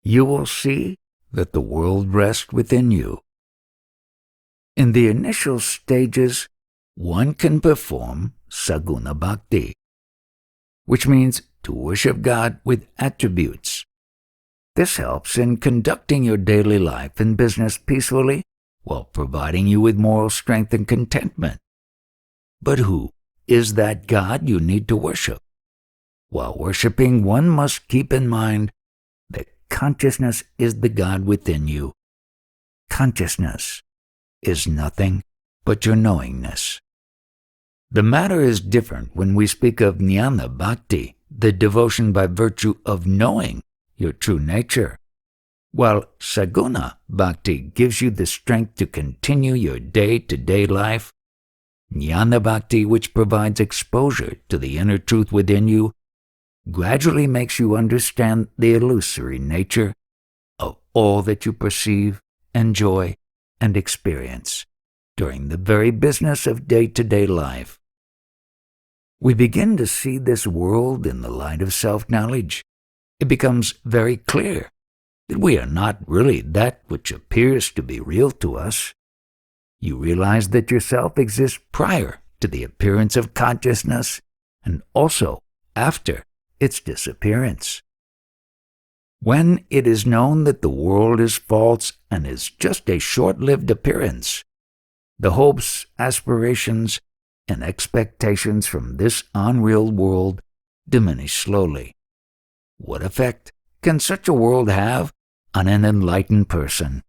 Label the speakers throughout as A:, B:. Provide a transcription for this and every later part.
A: you will see that the world rests within you. In the initial stages, one can perform saguna bhakti, which means to worship God with attributes. This helps in conducting your daily life and business peacefully while providing you with moral strength and contentment. But who is that God you need to worship? While worshiping, one must keep in mind that consciousness is the God within you. Consciousness is nothing but your knowingness. The matter is different when we speak of jnana bhakti, the devotion by virtue of knowing your true nature, while saguna bhakti gives you the strength to continue your day-to-day life. Jnana bhakti, which provides exposure to the inner truth within you, gradually makes you understand the illusory nature of all that you perceive, enjoy, and experience during the very business of day-to-day life. We begin to see this world in the light of self-knowledge. It becomes very clear that we are not really that which appears to be real to us. You realize that yourself exists prior to the appearance of consciousness and also after its disappearance. When it is known that the world is false and is just a short-lived appearance, the hopes, aspirations, and expectations from this unreal world diminish slowly. What effect can such a world have on an enlightened person?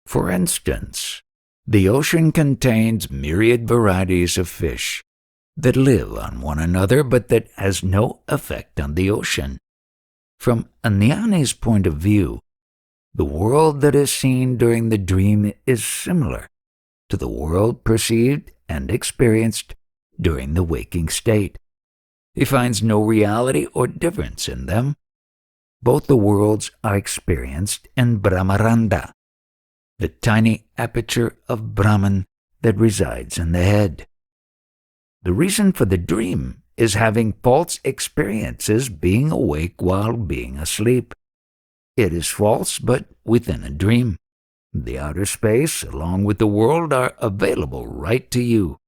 A: For instance, the ocean contains myriad varieties of fish that live on one another but that has no effect on the ocean. From a jnani's point of view, the world that is seen during the dream is similar to the world perceived and experienced during the waking state. He finds no reality or difference in them. Both the worlds are experienced in Brahmaranda, the tiny aperture of Brahman that resides in the head. The reason for the dream is having false experiences being awake while being asleep. It is false, but within a dream. The outer space, along with the world, are available right to you.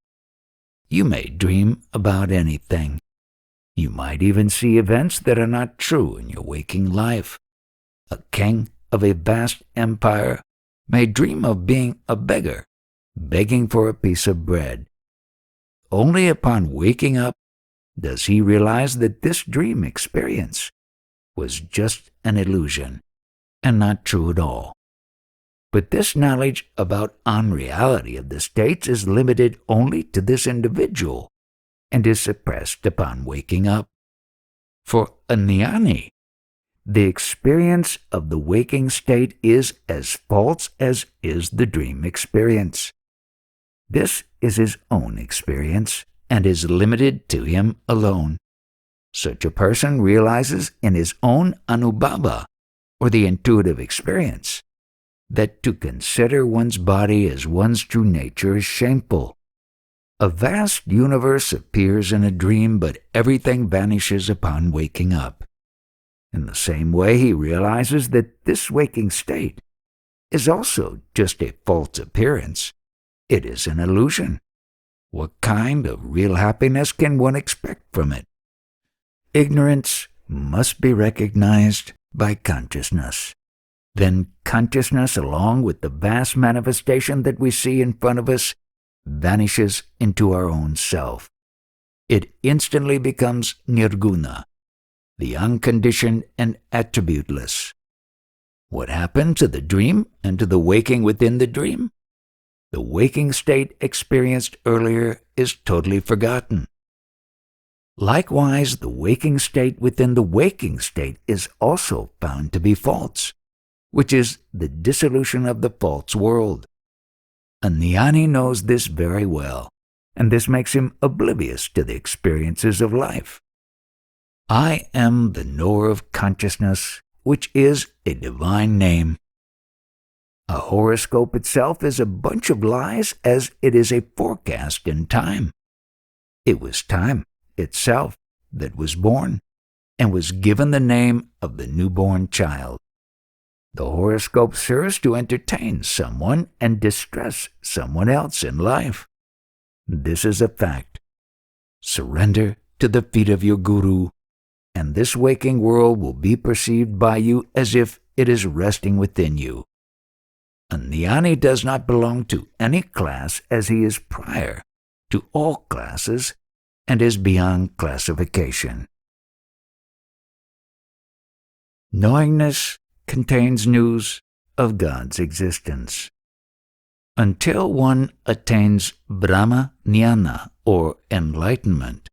A: You may dream about anything. You might even see events that are not true in your waking life. A king of a vast empire may dream of being a beggar, begging for a piece of bread. Only upon waking up does he realize that this dream experience was just an illusion and not true at all. But this knowledge about unreality of the states is limited only to this individual and is suppressed upon waking up. For a jnani, the experience of the waking state is as false as is the dream experience. This is his own experience and is limited to him alone. Such a person realizes in his own anubhava, or the intuitive experience, that to consider one's body as one's true nature is shameful. A vast universe appears in a dream, but everything vanishes upon waking up. In the same way, he realizes that this waking state is also just a false appearance. It is an illusion. What kind of real happiness can one expect from it? Ignorance must be recognized by consciousness. Then consciousness, along with the vast manifestation that we see in front of us, vanishes into our own self. It instantly becomes nirguna, the unconditioned and attributeless. What happened to the dream and to the waking within the dream? The waking state experienced earlier is totally forgotten. Likewise, the waking state within the waking state is also found to be false, which is the dissolution of the false world. A jnani knows this very well, and this makes him oblivious to the experiences of life. I am the knower of consciousness, which is a divine name. A horoscope itself is a bunch of lies, as it is a forecast in time. It was time itself that was born, and was given the name of the newborn child. The horoscope serves to entertain someone and distress someone else in life. This is a fact. Surrender to the feet of your Guru, and this waking world will be perceived by you as if it is resting within you. A jnani does not belong to any class, as he is prior to all classes and is beyond classification. Knowingness contains news of God's existence. Until one attains Brahma Jnana, or enlightenment,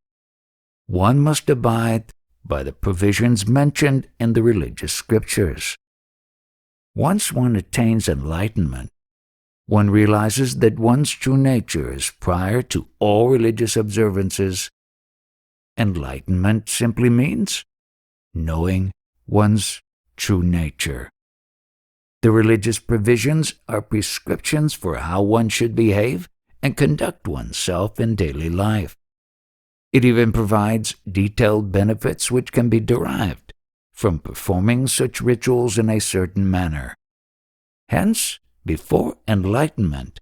A: one must abide by the provisions mentioned in the religious scriptures. Once one attains enlightenment, one realizes that one's true nature is prior to all religious observances. Enlightenment simply means knowing one's true nature. The religious provisions are prescriptions for how one should behave and conduct oneself in daily life. It even provides detailed benefits which can be derived from performing such rituals in a certain manner. Hence, before enlightenment,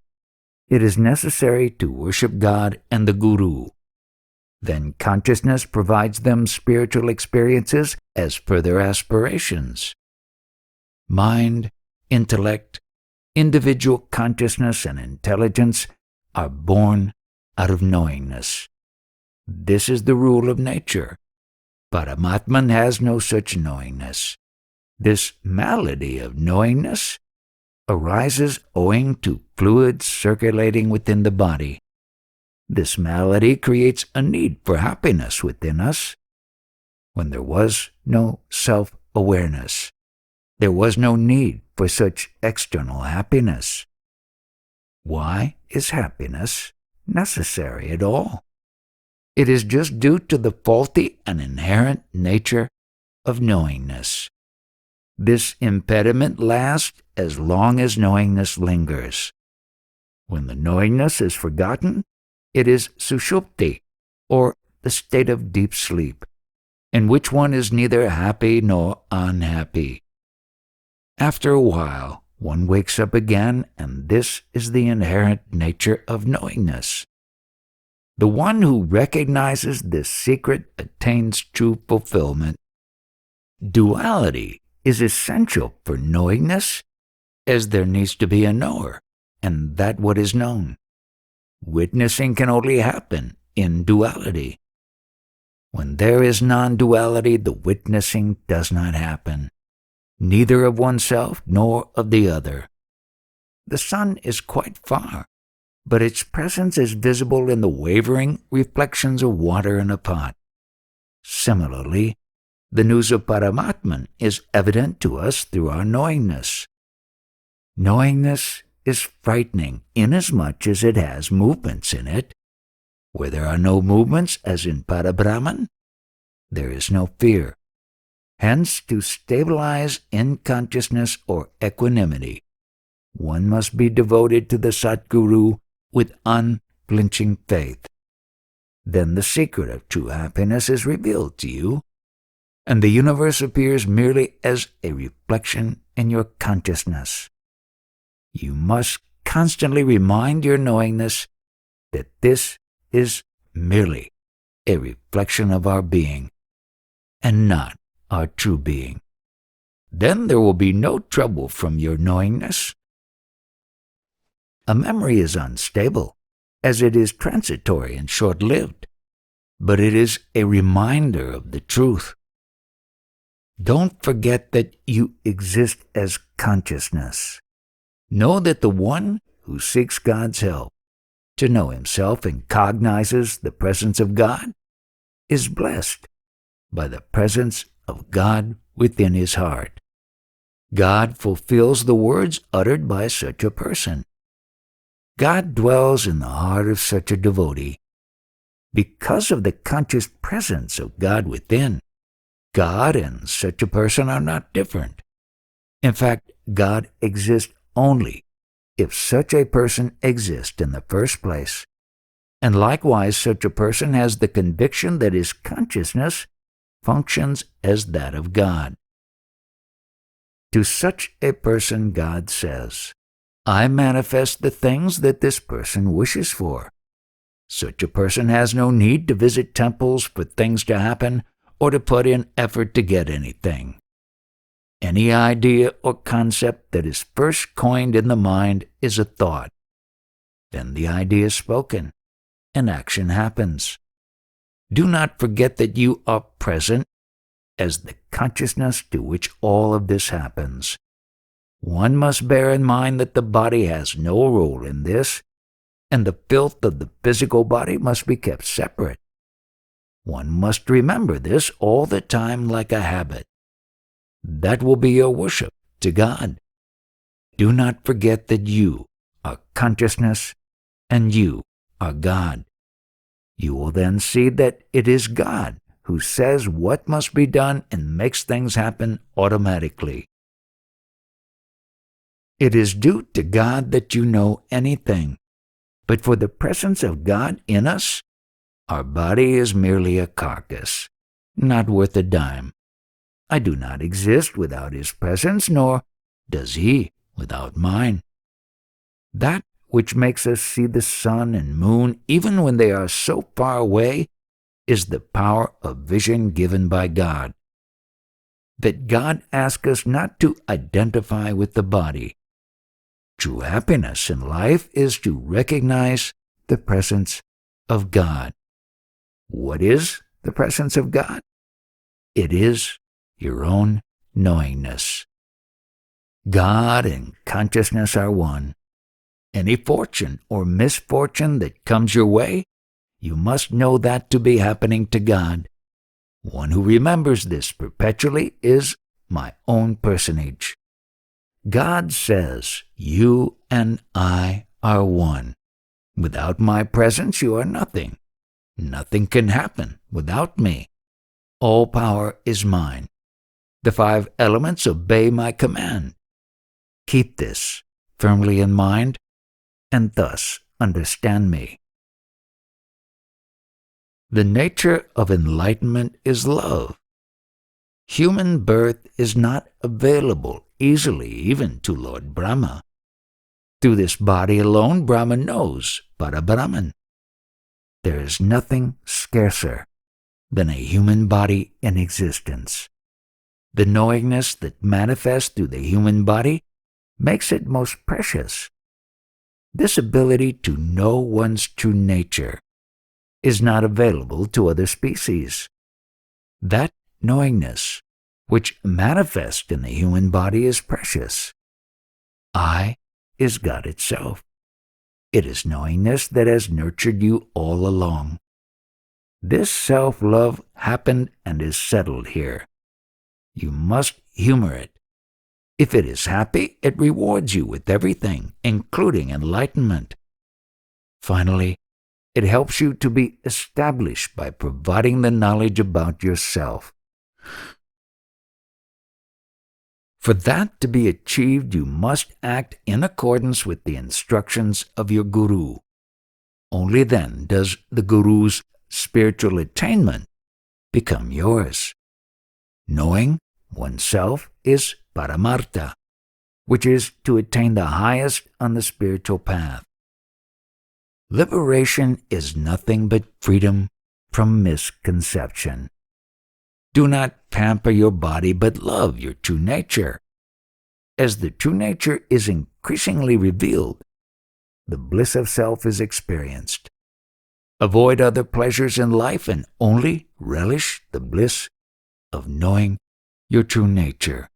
A: it is necessary to worship God and the Guru. Then consciousness provides them spiritual experiences as per their aspirations. Mind, intellect, individual consciousness, and intelligence are born out of knowingness. This is the rule of nature. Paramatman has no such knowingness. This malady of knowingness arises owing to fluids circulating within the body. This malady creates a need for happiness within us. When there was no self-awareness, there was no need for such external happiness. Why is happiness necessary at all? It is just due to the faulty and inherent nature of knowingness. This impediment lasts as long as knowingness lingers. When the knowingness is forgotten, it is sushupti, or the state of deep sleep, in which one is neither happy nor unhappy. After a while, one wakes up again, and this is the inherent nature of knowingness. The one who recognizes this secret attains true fulfillment. Duality is essential for knowingness, as there needs to be a knower, and that what is known. Witnessing can only happen in duality. When there is non-duality, the witnessing does not happen, neither of oneself nor of the other. The sun is quite far, but its presence is visible in the wavering reflections of water in a pot. Similarly, the news of Paramatman is evident to us through our knowingness. Knowingness is frightening inasmuch as it has movements in it. Where there are no movements, as in Parabrahman, there is no fear. Hence, to stabilize in consciousness or equanimity, one must be devoted to the Satguru with unflinching faith. Then the secret of true happiness is revealed to you, and the universe appears merely as a reflection in your consciousness. You must constantly remind your knowingness that this is merely a reflection of our being, and not our true being. Then there will be no trouble from your knowingness. A memory is unstable, as it is transitory and short-lived, but it is a reminder of the truth. Don't forget that you exist as consciousness. Know that the one who seeks God's help to know himself and cognizes the presence of God is blessed by the presence of God within his heart. God fulfills the words uttered by such a person. God dwells in the heart of such a devotee. Because of the conscious presence of God within, God and such a person are not different. In fact, God exists only if such a person exists in the first place. And likewise, such a person has the conviction that his consciousness functions as that of God. To such a person, God says, I manifest the things that this person wishes for. Such a person has no need to visit temples for things to happen or to put in effort to get anything. Any idea or concept that is first coined in the mind is a thought. Then the idea is spoken, and action happens. Do not forget that you are present as the consciousness to which all of this happens. One must bear in mind that the body has no role in this, and the filth of the physical body must be kept separate. One must remember this all the time like a habit. That will be your worship to God. Do not forget that you are consciousness and you are God. You will then see that it is God who says what must be done and makes things happen automatically. It is due to God that you know anything, but for the presence of God in us, our body is merely a carcass, not worth a dime. I do not exist without His presence, nor does He without mine. That which makes us see the sun and moon even when they are so far away is the power of vision given by God. That God asks us not to identify with the body. True happiness in life is to recognize the presence of God. What is the presence of God? It is your own knowingness. God and consciousness are one. Any fortune or misfortune that comes your way, you must know that to be happening to God. One who remembers this perpetually is my own personage. God says, you and I are one. Without my presence, you are nothing. Nothing can happen without me. All power is mine. The 5 elements obey my command. Keep this firmly in mind, and thus understand me. The nature of enlightenment is love. Human birth is not available easily even to Lord Brahma. Through this body alone, Brahma knows Parabrahman. There is nothing scarcer than a human body in existence. The knowingness that manifests through the human body makes it most precious. This ability to know one's true nature is not available to other species. That knowingness, which manifests in the human body, is precious. I is God itself. It is knowingness that has nurtured you all along. This self-love happened and is settled here. You must humor it. If it is happy, it rewards you with everything, including enlightenment. Finally, it helps you to be established by providing the knowledge about yourself. For that to be achieved, you must act in accordance with the instructions of your guru. Only then does the guru's spiritual attainment become yours. Knowing oneself is paramartha, which is to attain the highest on the spiritual path. Liberation is nothing but freedom from misconception. Do not pamper your body, but love your true nature. As the true nature is increasingly revealed, the bliss of self is experienced. Avoid other pleasures in life and only relish the bliss of knowing your true nature.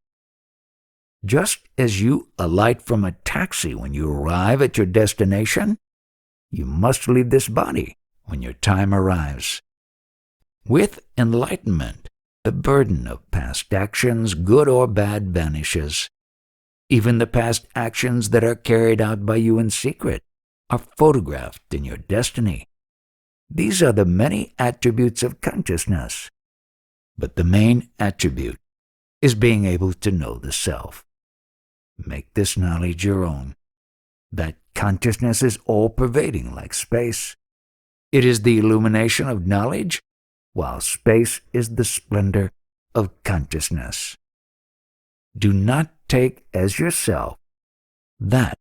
A: Just as you alight from a taxi when you arrive at your destination, you must leave this body when your time arrives. With enlightenment, the burden of past actions, good or bad, vanishes. Even the past actions that are carried out by you in secret are photographed in your destiny. These are the many attributes of consciousness. But the main attribute is being able to know the self. Make this knowledge your own. That consciousness is all-pervading like space. It is the illumination of knowledge while space is the splendor of consciousness. Do not take as yourself that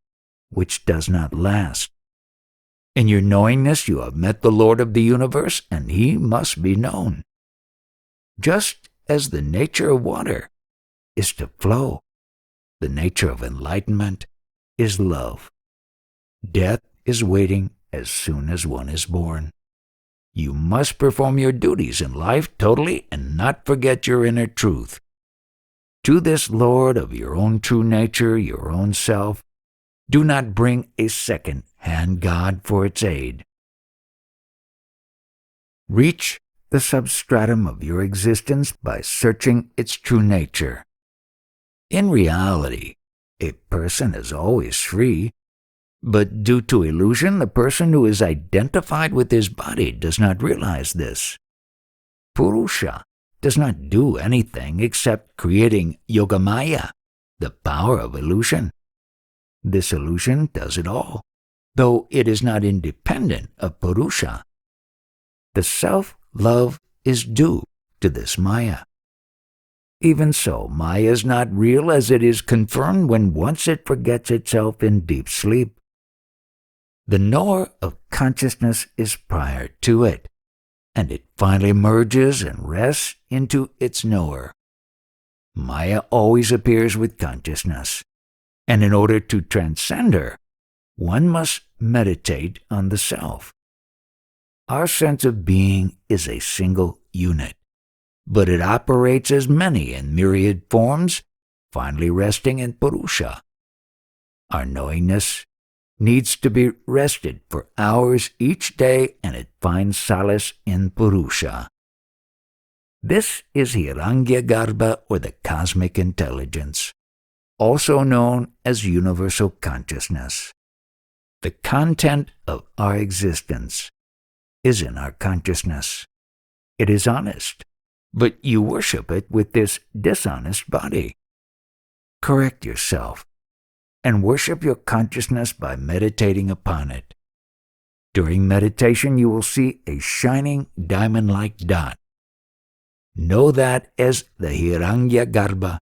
A: which does not last. In your knowingness you have met the Lord of the universe, and he must be known. Just as the nature of water is to flow, the nature of enlightenment is love. Death is waiting as soon as one is born. You must perform your duties in life totally and not forget your inner truth. To this Lord of your own true nature, your own self, do not bring a second-hand God for its aid. Reach the substratum of your existence by searching its true nature. In reality, a person is always free, but due to illusion, the person who is identified with his body does not realize this. Purusha does not do anything except creating yogamaya, the power of illusion. This illusion does it all, though it is not independent of Purusha. The self-love is due to this Maya. Even so, Maya is not real, as it is confirmed when once it forgets itself in deep sleep. The knower of consciousness is prior to it, and it finally merges and rests into its knower. Maya always appears with consciousness, and in order to transcend her, one must meditate on the self. Our sense of being is a single unit, but it operates as many in myriad forms, finally resting in Purusha. Our knowingness needs to be rested for hours each day, and it finds solace in Purusha. This is Hiranyagarbha, or the cosmic intelligence, also known as universal consciousness. The content of our existence is in our consciousness. It is honest, but you worship it with this dishonest body. Correct yourself and worship your consciousness by meditating upon it. During meditation, you will see a shining diamond-like dot. Know that as the Hiranyagarbha,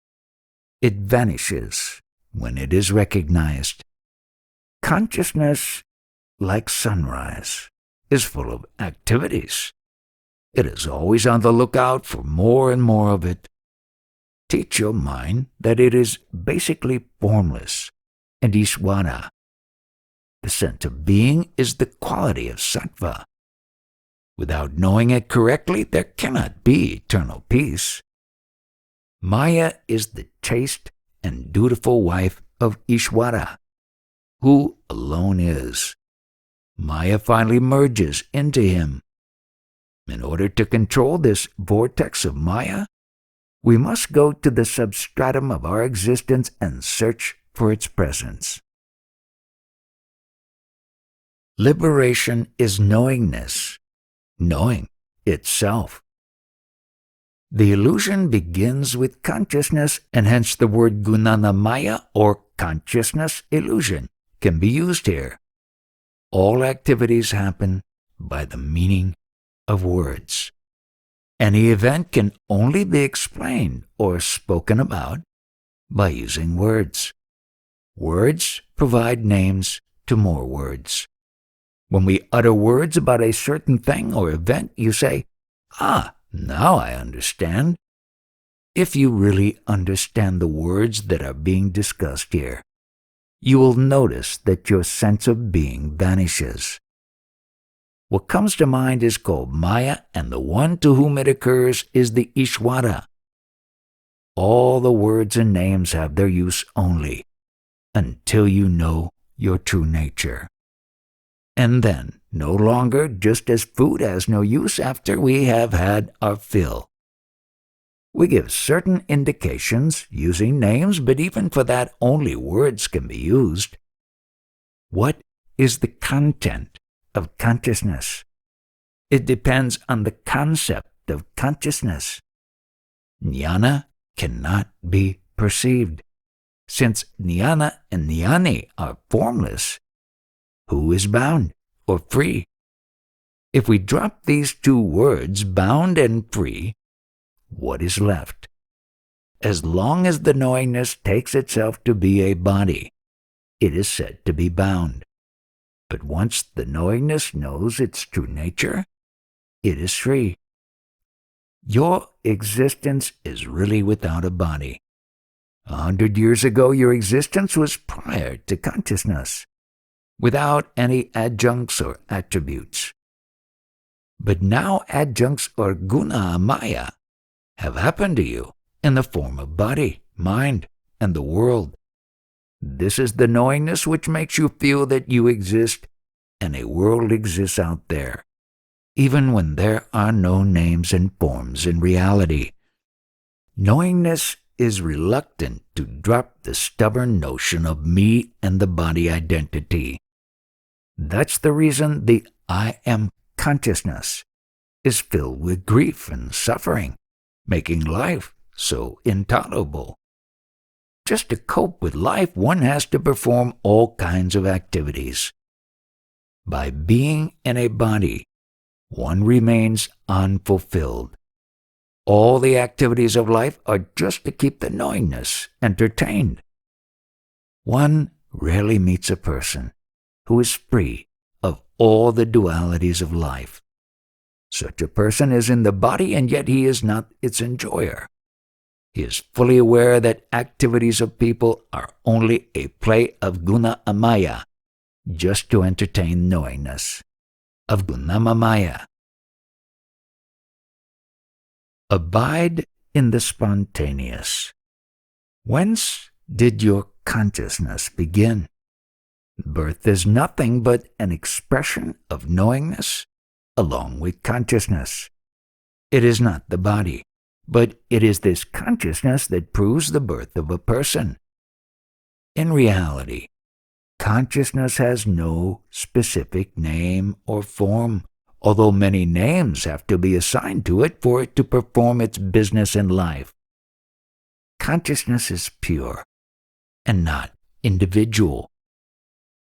A: it vanishes when it is recognized. Consciousness, like sunrise, is full of activities. It is always on the lookout for more and more of it. Teach your mind that it is basically formless and Ishvara. The sense of being is the quality of sattva. Without knowing it correctly, there cannot be eternal peace. Maya is the chaste and dutiful wife of Ishvara, who alone is. Maya finally merges into him. In order to control this vortex of Maya, we must go to the substratum of our existence and search for its presence. Liberation is knowingness, knowing itself. The illusion begins with consciousness, and hence the word gunanamaya, or consciousness illusion, can be used here. All activities happen by the meaning of words. Any event can only be explained or spoken about by using words. Words provide names to more words. When we utter words about a certain thing or event, you say, "Ah, now I understand." If you really understand the words that are being discussed here, you will notice that your sense of being vanishes. What comes to mind is called Maya, and the one to whom it occurs is the Ishvara. All the words and names have their use only until you know your true nature. And then, no longer, just as food has no use after we have had our fill. We give certain indications using names, but even for that only words can be used. What is the content of consciousness? It depends on the concept of consciousness. Jnana cannot be perceived. Since jnana and jnani are formless, who is bound or free? If we drop these two words, bound and free, what is left? As long as the knowingness takes itself to be a body, it is said to be bound. But once the knowingness knows its true nature, it is free. Your existence is really without a body. 100 years ago, your existence was prior to consciousness, without any adjuncts or attributes. But now adjuncts or guna maya have happened to you in the form of body, mind, and the world. This is the knowingness which makes you feel that you exist and a world exists out there, even when there are no names and forms in reality. Knowingness is reluctant to drop the stubborn notion of me and the body identity. That's the reason the I am consciousness is filled with grief and suffering, making life so intolerable. Just to cope with life, one has to perform all kinds of activities. By being in a body, one remains unfulfilled. All the activities of life are just to keep the knowingness entertained. One rarely meets a person who is free of all the dualities of life. Such a person is in the body, and yet he is not its enjoyer. He is fully aware that activities of people are only a play of guna amaya, just to entertain knowingness, of gunamamaya. Abide in the spontaneous. Whence did your consciousness begin? Birth is nothing but an expression of knowingness along with consciousness. It is not the body, but it is this consciousness that proves the birth of a person. In reality, consciousness has no specific name or form, although many names have to be assigned to it for it to perform its business in life. Consciousness is pure and not individual.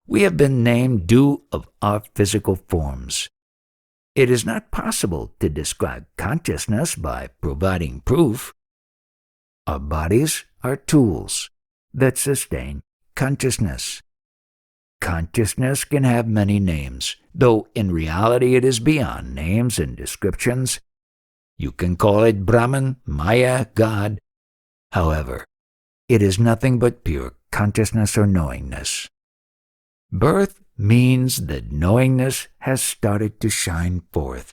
A: We have been named due of our physical forms. It is not possible to describe consciousness by providing proof. Our bodies are tools that sustain consciousness. Consciousness can have many names, though in reality it is beyond names and descriptions. You can call it Brahman, Maya, God. However, it is nothing but pure consciousness or knowingness. Birth means that knowingness has started to shine forth.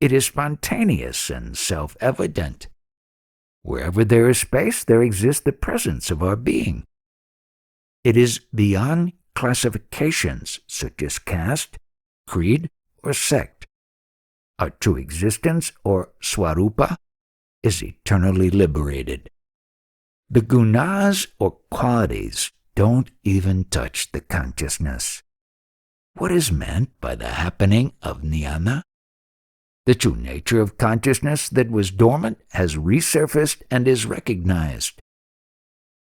A: It is spontaneous and self-evident. Wherever there is space, there exists the presence of our being. It is beyond classifications such as caste, creed, or sect. Our true existence, or swarupa, is eternally liberated. The gunas, or qualities, don't even touch the consciousness. What is meant by the happening of jnana? The true nature of consciousness that was dormant has resurfaced and is recognized.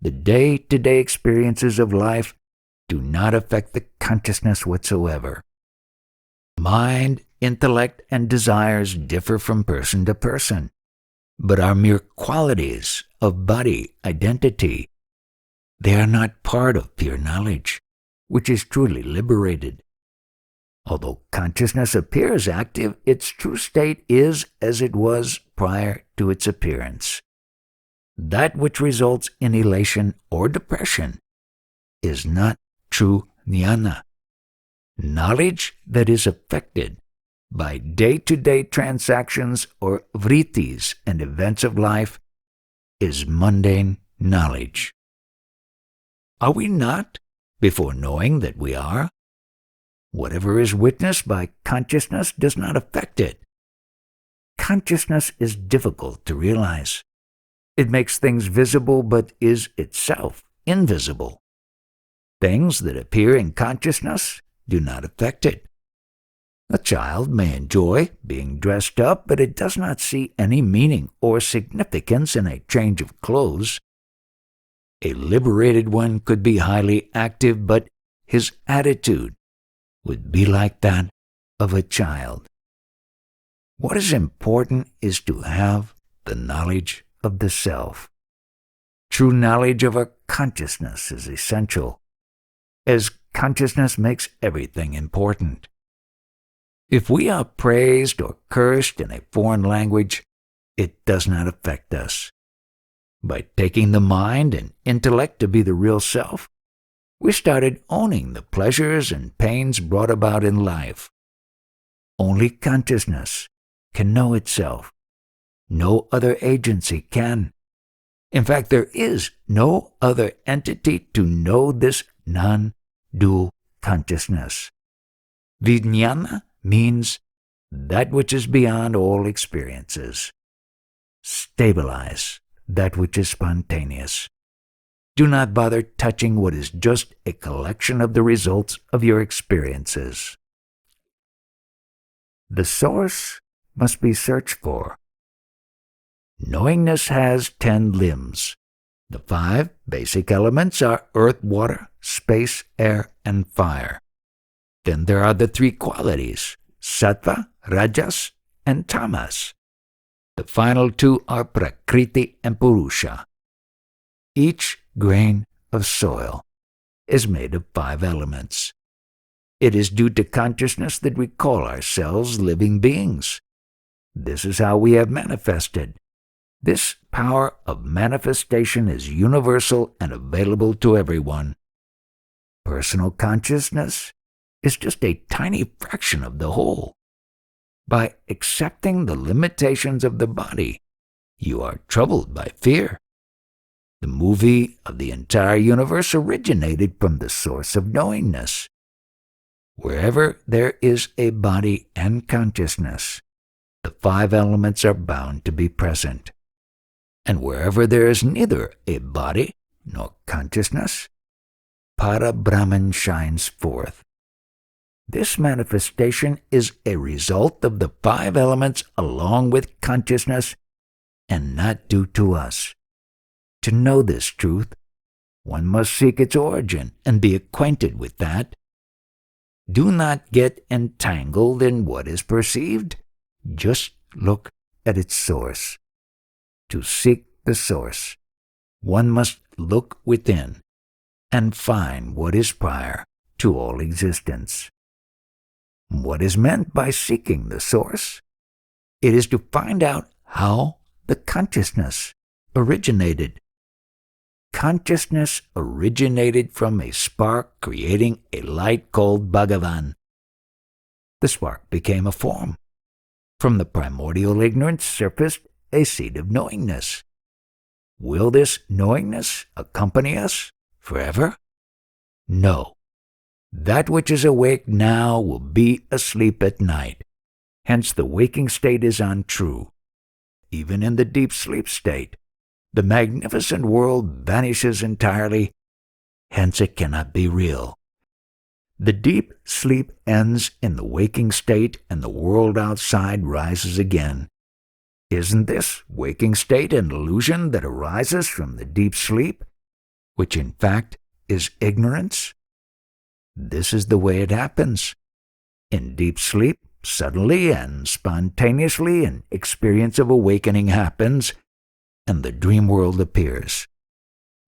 A: The day-to-day experiences of life do not affect the consciousness whatsoever. Mind, intellect, and desires differ from person to person, but are mere qualities of body identity. They are not part of pure knowledge, which is truly liberated. Although consciousness appears active, its true state is as it was prior to its appearance. That which results in elation or depression is not true jnana. Knowledge that is affected by day-to-day transactions or vrittis and events of life is mundane knowledge. Are we not, before knowing that we are? Whatever is witnessed by consciousness does not affect it. Consciousness is difficult to realize. It makes things visible but is itself invisible. Things that appear in consciousness do not affect it. A child may enjoy being dressed up, but it does not see any meaning or significance in a change of clothes. A liberated one could be highly active, but his attitude would be like that of a child. What is important is to have the knowledge of the self. True knowledge of our consciousness is essential, as consciousness makes everything important. If we are praised or cursed in a foreign language, it does not affect us. By taking the mind and intellect to be the real self, we started owning the pleasures and pains brought about in life. Only consciousness can know itself. No other agency can. In fact, there is no other entity to know this non-dual consciousness. Vijnana means that which is beyond all experiences. Stabilize that which is spontaneous. Do not bother touching what is just a collection of the results of your experiences. The source must be searched for. Knowingness has 10 limbs. The 5 basic elements are earth, water, space, air, and fire. Then there are the 3 qualities, sattva, rajas, and tamas. The final 2 are prakriti and purusha. Each grain of soil is made of 5 elements. It is due to consciousness that we call ourselves living beings. This is how we have manifested. This power of manifestation is universal and available to everyone. Personal consciousness is just a tiny fraction of the whole. By accepting the limitations of the body, you are troubled by fear. The movie of the entire universe originated from the source of knowingness. Wherever there is a body and consciousness, the 5 elements are bound to be present. And wherever there is neither a body nor consciousness, Para Brahman shines forth. This manifestation is a result of the 5 elements along with consciousness and not due to us. To know this truth, one must seek its origin and be acquainted with that. Do not get entangled in what is perceived. Just look at its source. To seek the source, one must look within and find what is prior to all existence. What is meant by seeking the source? It is to find out how the consciousness originated. Consciousness originated from a spark creating a light called Bhagavan. The spark became a form. From the primordial ignorance surfaced a seed of knowingness. Will this knowingness accompany us forever? No. That which is awake now will be asleep at night. Hence the waking state is untrue. Even in the deep sleep state, the magnificent world vanishes entirely, hence it cannot be real. The deep sleep ends in the waking state and the world outside rises again. Isn't this waking state an illusion that arises from the deep sleep, which in fact is ignorance? This is the way it happens. In deep sleep, suddenly and spontaneously an experience of awakening happens, and the dream world appears.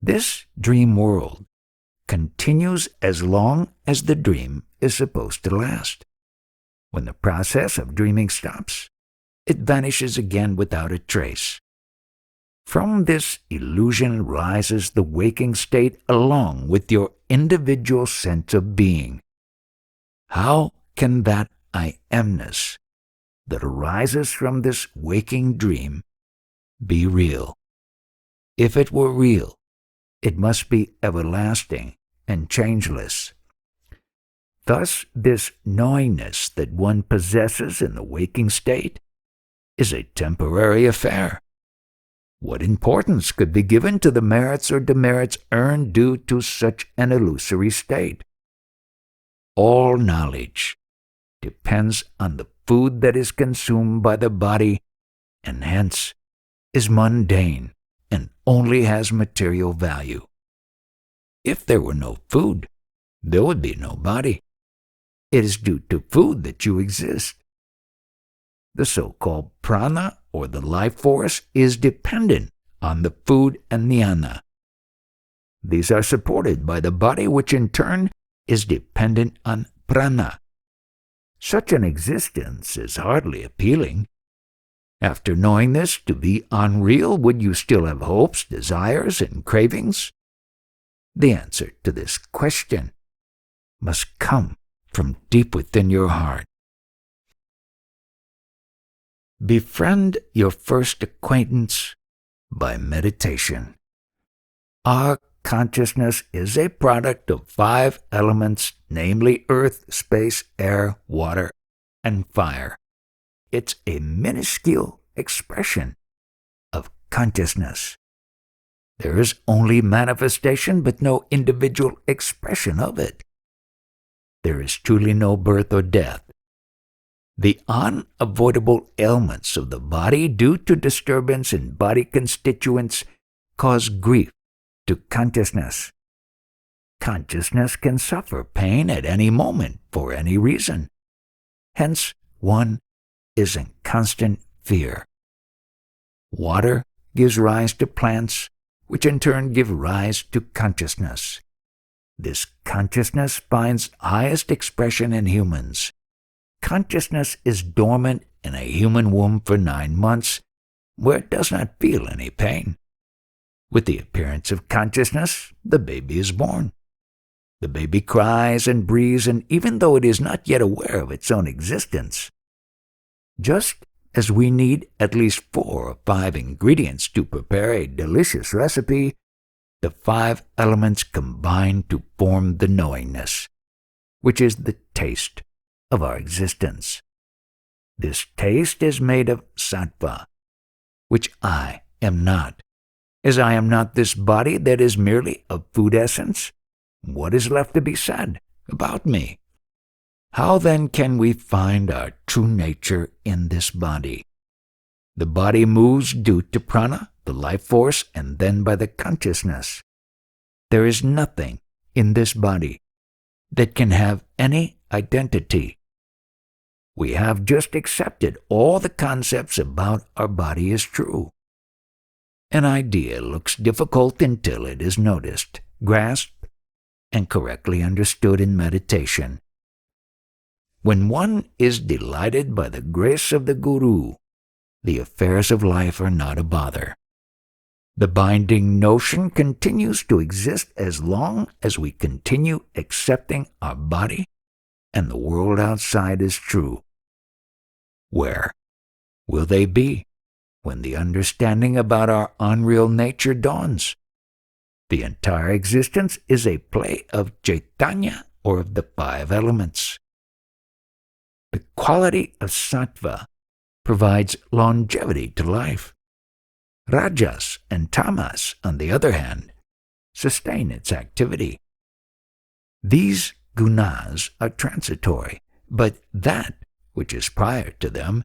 A: This dream world continues as long as the dream is supposed to last. When the process of dreaming stops, it vanishes again without a trace. From this illusion rises the waking state along with your individual sense of being. How can that I amness that arises from this waking dream be real? If it were real, it must be everlasting and changeless. Thus, this knowingness that one possesses in the waking state is a temporary affair. What importance could be given to the merits or demerits earned due to such an illusory state? All knowledge depends on the food that is consumed by the body and hence is mundane and only has material value. If there were no food, there would be no body. It is due to food that you exist. the so-called prana, or the life force, is dependent on the food and jnana. These are supported by the body, which in turn is dependent on prana. Such an existence is hardly appealing. After knowing this to be unreal, would you still have hopes, desires, and cravings? The answer to this question must come from deep within your heart. Befriend your first acquaintance by meditation. Our consciousness is a product of 5 elements, namely earth, space, air, water, and fire. It's a minuscule expression of consciousness. There is only manifestation, but no individual expression of it. There is truly no birth or death. The unavoidable ailments of the body due to disturbance in body constituents cause grief to consciousness. Consciousness can suffer pain at any moment for any reason. Hence, one is in constant fear. Water gives rise to plants, which in turn give rise to consciousness. This consciousness finds highest expression in humans. Consciousness is dormant in a human womb for 9 months, where it does not feel any pain. With the appearance of consciousness, the baby is born. The baby cries and breathes, and even though it is not yet aware of its own existence, just as we need at least 4 or 5 ingredients to prepare a delicious recipe, the 5 elements combine to form the knowingness, which is the taste of our existence. This taste is made of sattva, which I am not. As I am not this body that is merely of food essence, what is left to be said about me? How then can we find our true nature in this body? The body moves due to prana, the life force, and then by the consciousness. There is nothing in this body that can have any identity. We have just accepted all the concepts about our body as true. An idea looks difficult until it is noticed, grasped, and correctly understood in meditation. When one is delighted by the grace of the Guru, the affairs of life are not a bother. The binding notion continues to exist as long as we continue accepting our body and the world outside as true. Where will they be when the understanding about our unreal nature dawns? The entire existence is a play of Chaitanya, or of the 5 elements. The quality of sattva provides longevity to life. Rajas and tamas, on the other hand, sustain its activity. These gunas are transitory, but that which is prior to them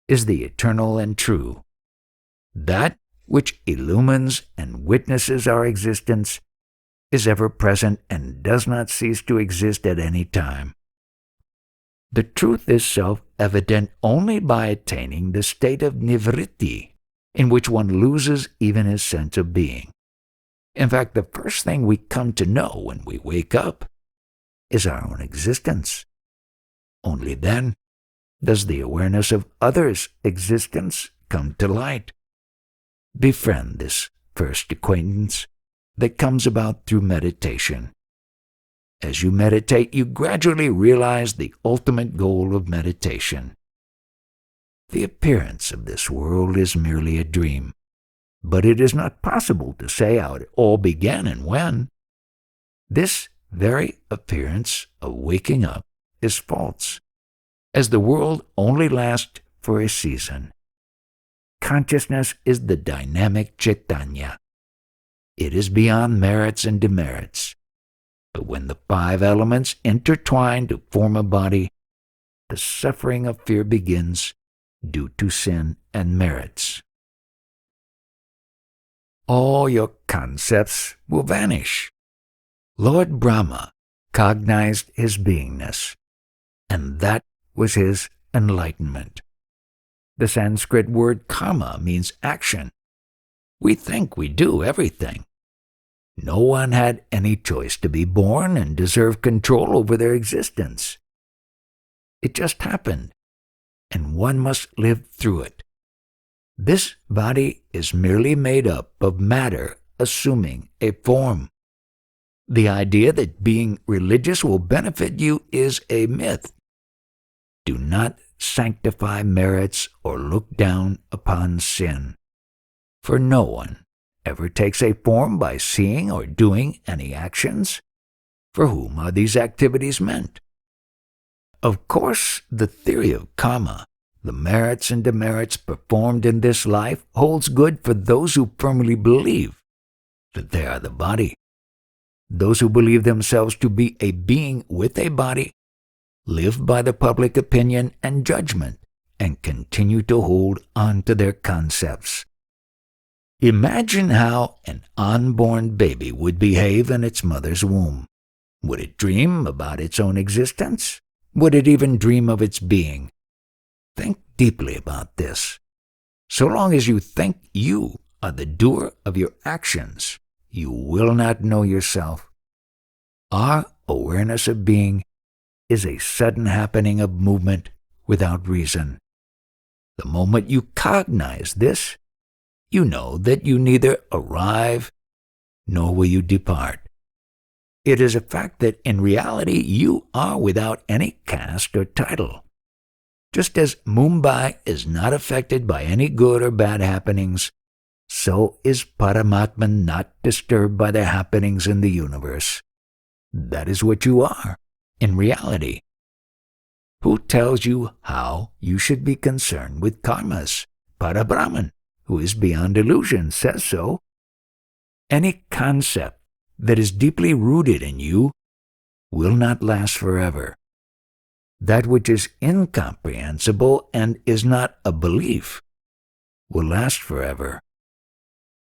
A: is the eternal and true. That which illumines and witnesses our existence is ever present and does not cease to exist at any time. The truth is self-evident only by attaining the state of nivritti, in which one loses even his sense of being. In fact, the first thing we come to know when we wake up is our own existence. Only then does the awareness of others' existence come to light. Befriend this first acquaintance that comes about through meditation. As you meditate, you gradually realize the ultimate goal of meditation. The appearance of this world is merely a dream, but it is not possible to say how it all began and when. This very appearance of waking up is false, as the world only lasts for a season. Consciousness is the dynamic Chaitanya. It is beyond merits and demerits. But when the 5 elements intertwine to form a body, the suffering of fear begins due to sin and merits. All your concepts will vanish. Lord Brahma cognized his beingness, and that was his enlightenment. The Sanskrit word karma means action. We think we do everything. No one had any choice to be born and deserve control over their existence. It just happened, and one must live through it. This body is merely made up of matter assuming a form. The idea that being religious will benefit you is a myth. Do not sanctify merits or look down upon sin, for no one ever takes a form by seeing or doing any actions. For whom are these activities meant? Of course, the theory of karma, the merits and demerits performed in this life, holds good for those who firmly believe that they are the body. Those who believe themselves to be a being with a body live by the public opinion and judgment and continue to hold on to their concepts. Imagine how an unborn baby would behave in its mother's womb. Would it dream about its own existence? Would it even dream of its being? Think deeply about this. So long as you think you are the doer of your actions, you will not know yourself. Our awareness of being is a sudden happening of movement without reason. The moment you cognize this, you know that you neither arrive nor will you depart. It is a fact that in reality you are without any caste or title. Just as Mumbai is not affected by any good or bad happenings, so is Paramatman not disturbed by the happenings in the universe. That is what you are, in reality. Who tells you how you should be concerned with karmas? Parabrahman, who is beyond illusion, says so. Any concept that is deeply rooted in you will not last forever. That which is incomprehensible and is not a belief will last forever.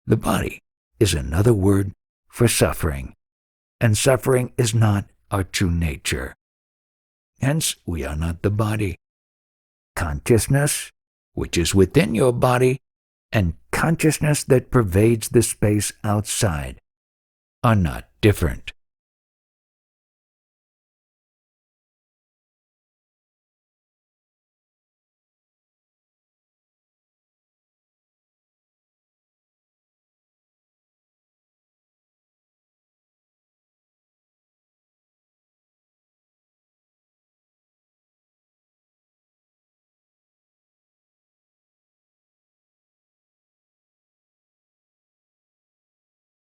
A: The body is another word for suffering, and suffering is not our true nature. Hence, we are not the body. Consciousness, which is within your body, and consciousness that pervades the space outside, are not different.